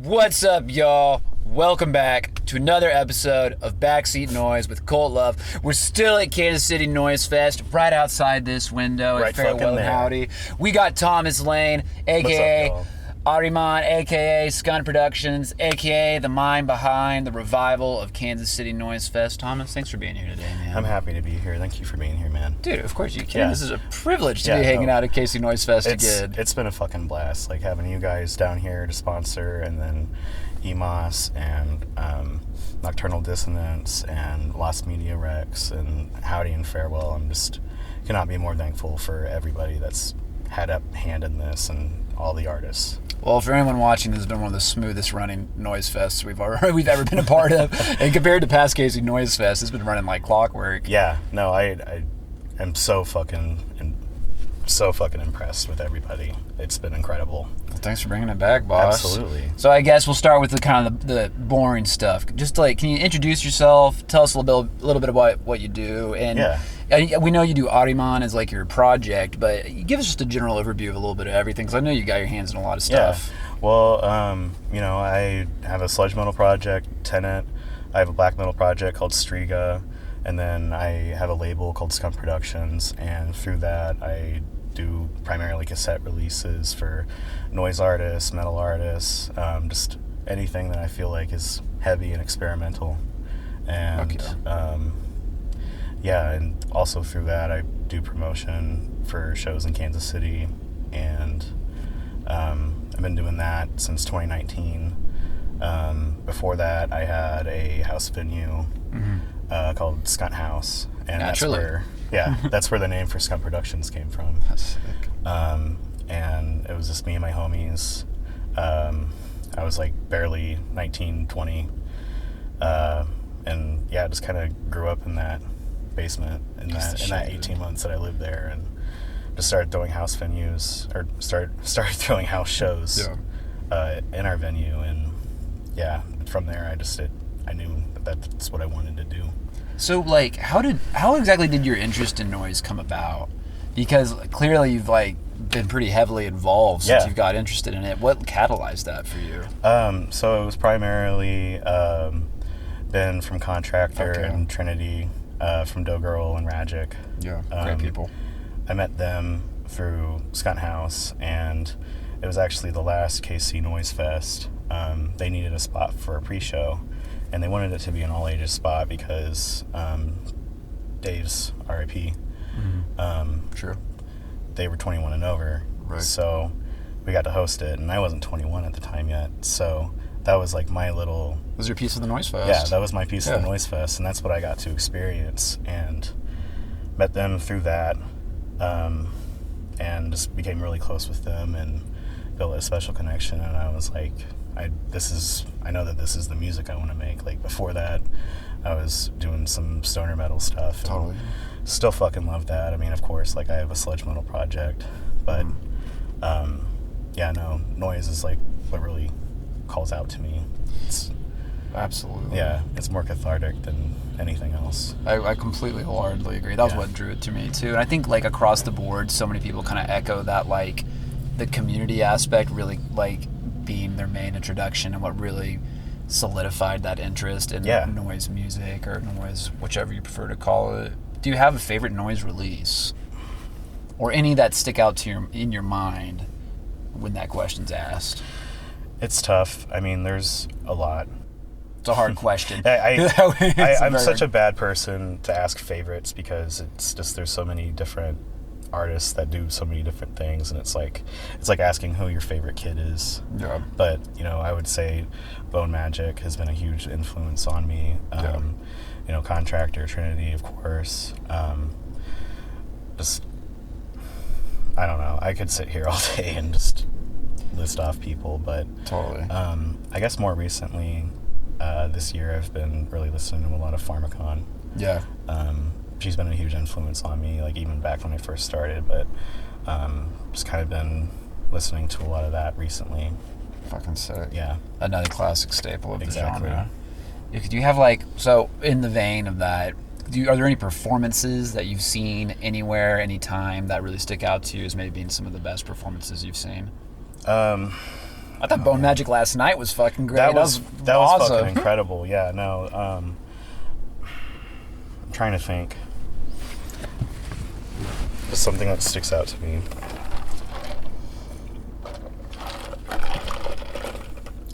What's up, y'all? Welcome back to another episode of Backseat Noise with Colt Love. We're still at Kansas City Noise Fest, right outside this window at Farewell and Howdy. We got Thomas Lane, a.k.a. Ahriman, a.k.a. Skunt Productions, a.k.a. the mind behind the revival of Kansas City Noise Fest. Thomas, thanks for being here today, man. I'm happy to be here. Thank you for being here, man. Dude, of course you can. Yeah. This is a privilege to be hanging out at KC Noise Fest again. It's been a fucking blast, like having you guys down here to sponsor, and then EMOS and Nocturnal Dissonance and Lost Media Rex and Howdy and Farewell. I'm just cannot be more thankful for everybody that's had a hand in this and all the artists. Well, for anyone watching, this has been one of the smoothest running Noise Fests we've ever been a part of. And compared to past KC Noise Fest, it's been running like clockwork. Yeah, no, I am so fucking impressed with everybody. It's been incredible. Well, thanks for bringing it back, boss. Absolutely. So I guess we'll start with the boring stuff. Just like, can you introduce yourself? Tell us a little bit about what you do. And yeah. We know you do Ahriman as like your project, but give us just a general overview of a little bit of everything, because I know you got your hands in a lot of stuff. Yeah. Well, I have a sludge metal project, Tenant. I have a black metal project called Striga, and then I have a label called Skunt Productions, and through that I do primarily cassette releases for noise artists, metal artists, just anything that I feel like is heavy and experimental. And and also through that I do promotion for shows in Kansas City, and I've been doing that since 2019. Before that I had a house venue called Skunt House, and that's where the name for Skunt Productions came from. That's sick. And it was just me and my homies. I was like barely 19, 20, and just kind of grew up in that basement in that 18 months that I lived there, and just started throwing house venues, or started throwing house shows in our venue, and from there I knew that's what I wanted to do. So like, how exactly did your interest in noise come about? Because clearly you've like been pretty heavily involved since you've got interested in it. What catalyzed that for you? So it was primarily been from Contractor and Trinity, from Doughgirl and Ragic. Yeah, great people. I met them through Skunt House, and it was actually the last KC Noise Fest. They needed a spot for a pre-show, and they wanted it to be an all-ages spot because Dave's R.I.P. Sure. They were 21 and over, right. So we got to host it, and I wasn't 21 at the time yet, so that was like my little... Was your piece of the Noise Fest? Yeah, that was my piece of the Noise Fest, and that's what I got to experience, and met them through that, and just became really close with them and built a special connection, and I was like, I know that this is the music I want to make. Like before that, I was doing some stoner metal stuff. Totally. Still fucking love that. I mean, of course, like I have a sludge metal project, but noise is like what really calls out to me. It's absolutely. Yeah, it's more cathartic than anything else. I completely wholeheartedly agree. That was what drew it to me too. And I think like across the board, so many people kind of echo that, like the community aspect really like being their main introduction, and what really solidified that interest in noise music, or noise, whichever you prefer to call it. Do you have a favorite noise release, or any that stick out to in your mind when that question's asked? It's tough. I mean, there's a lot. It's a hard question. I'm such a bad person to ask favorites, because it's just, there's so many different artists that do so many different things, and it's like asking who your favorite kid is. Yeah. But I would say Bone Magic has been a huge influence on me. Contractor, Trinity, of course. Just, I don't know. I could sit here all day and just list off people, but totally. I guess more recently, this year I've been really listening to a lot of Pharmacon. Yeah. She's been a huge influence on me, like even back when I first started, but just kind of been listening to a lot of that recently. Fucking sick. Yeah. Another classic staple of the genre. Do you have like, so in the vein of that, are there any performances that you've seen anywhere, anytime, that really stick out to you as maybe being some of the best performances you've seen? I I thought Bone Magic last night was fucking great. That was awesome. fucking incredible. Yeah, no. I'm trying to think. Just something that sticks out to me.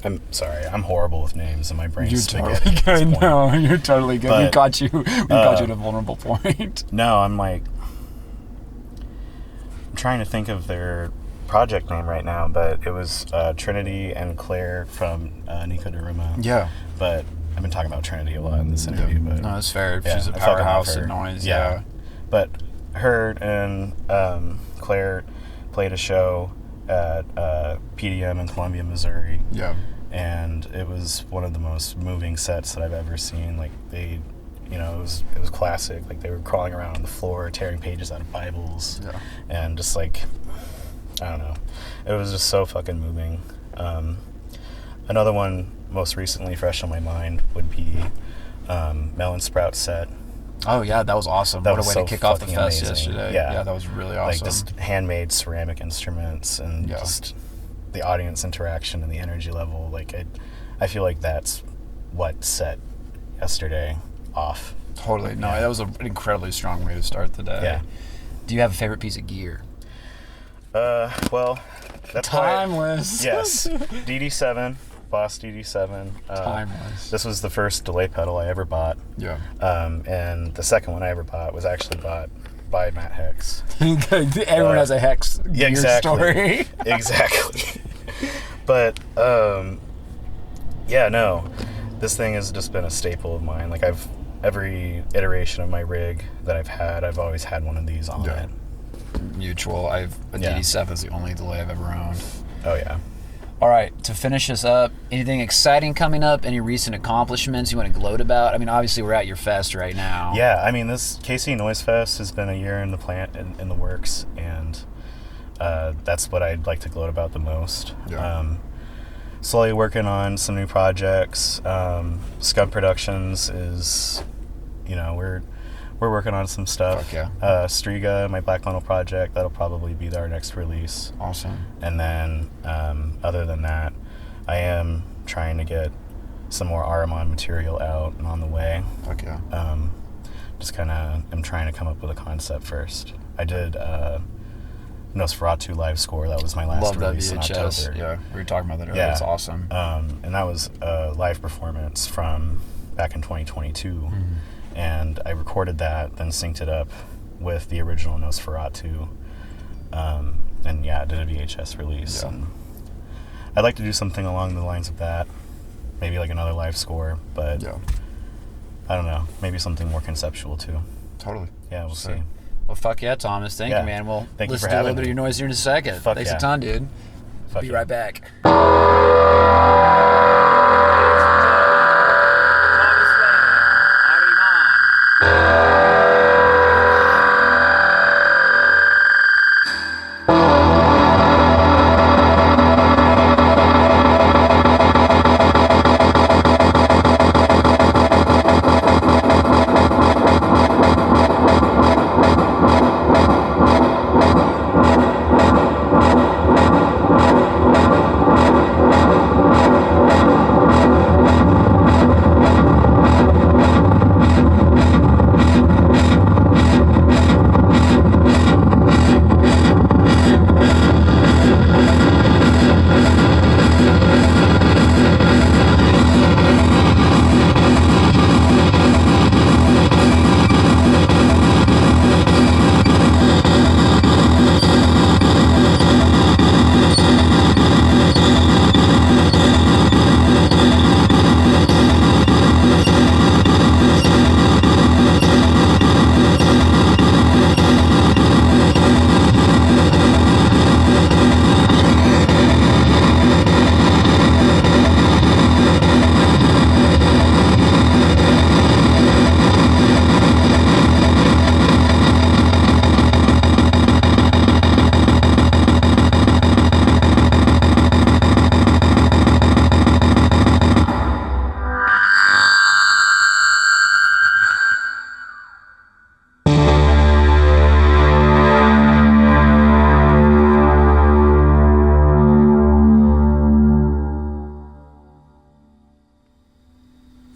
I'm sorry. I'm horrible with names, and my brain's You're totally good. No, you're totally good. But, we got you. We got you at a vulnerable point. No, I'm trying to think of their project name right now, but it was Trinity and Claire from Nico Daruma. Yeah. But I've been talking about Trinity a lot in this interview. But no, that's fair. Yeah, She's a I fucking love powerhouse her. of noise. Yeah. But her and Claire played a show at PDM in Columbia, Missouri. Yeah. And it was one of the most moving sets that I've ever seen. Like they, it was classic. Like they were crawling around on the floor, tearing pages out of Bibles, and just like, I don't know, it was just so fucking moving. Another one, most recently fresh on my mind, would be Melon Sprout set. Oh yeah, that was awesome. That what was a way so to kick off the fucking fest amazing. yesterday. Yeah. That was really awesome. Like just handmade ceramic instruments and just the audience interaction and the energy level. Like I feel like that's what set yesterday off. Totally. No, that was an incredibly strong way to start the day. Yeah. Do you have a favorite piece of gear? Well, that's timeless. Yes. DD7, Boss DD7. Timeless. This was the first delay pedal I ever bought. Yeah. And the second one I ever bought was actually bought by Matt Hex. Everyone has a Hex gear story. Exactly. But this thing has just been a staple of mine. Like every iteration of my rig that I've had, I've always had one of these on it. Mutual. DD7 is the only delay I've ever owned. Oh yeah. All right, to finish this up, anything exciting coming up? Any recent accomplishments you want to gloat about? I mean, obviously we're at your fest right now. Yeah, I mean, this KC Noise Fest has been a year in the plant, in the works, and that's what I'd like to gloat about the most. Yeah. Slowly working on some new projects. Skunt Productions is, we're working on some stuff. Fuck yeah. Striga, my black vinyl project, that'll probably be our next release. Awesome. And then, other than that, I am trying to get some more Ahriman material out and on the way. Fuck yeah. Just kind of am trying to come up with a concept first. I did Nosferatu live score. That was my last release in October. Yeah, we were talking about that earlier. Yeah. It's awesome. And that was a live performance from back in 2022. Mm-hmm. And I recorded that, then synced it up with the original Nosferatu. And yeah, did a VHS release. Yeah. And I'd like to do something along the lines of that. Maybe like another live score, but I don't know. Maybe something more conceptual too. Totally. Yeah, we'll see. Well, fuck yeah, Thomas. Thank you, man. We'll Thank you for listen to a little having bit of me. your noise here in a second. Fuck Thanks yeah. a ton, dude. Fuck Be yeah. right back.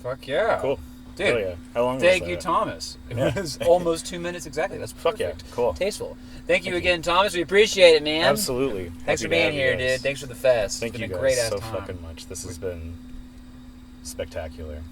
Fuck yeah. Cool. Dude, Hell yeah. How long was thank that? you, Thomas. It Yeah. was almost 2 minutes exactly. That's Fuck yeah. perfect. Cool. Tasteful. Thank you again, Thomas. We appreciate it, man. Absolutely. Thanks Happy for to have being you here, guys. dude. Thanks for the fest. Thank It's you been a guys great ass so time. fucking much. This has been spectacular.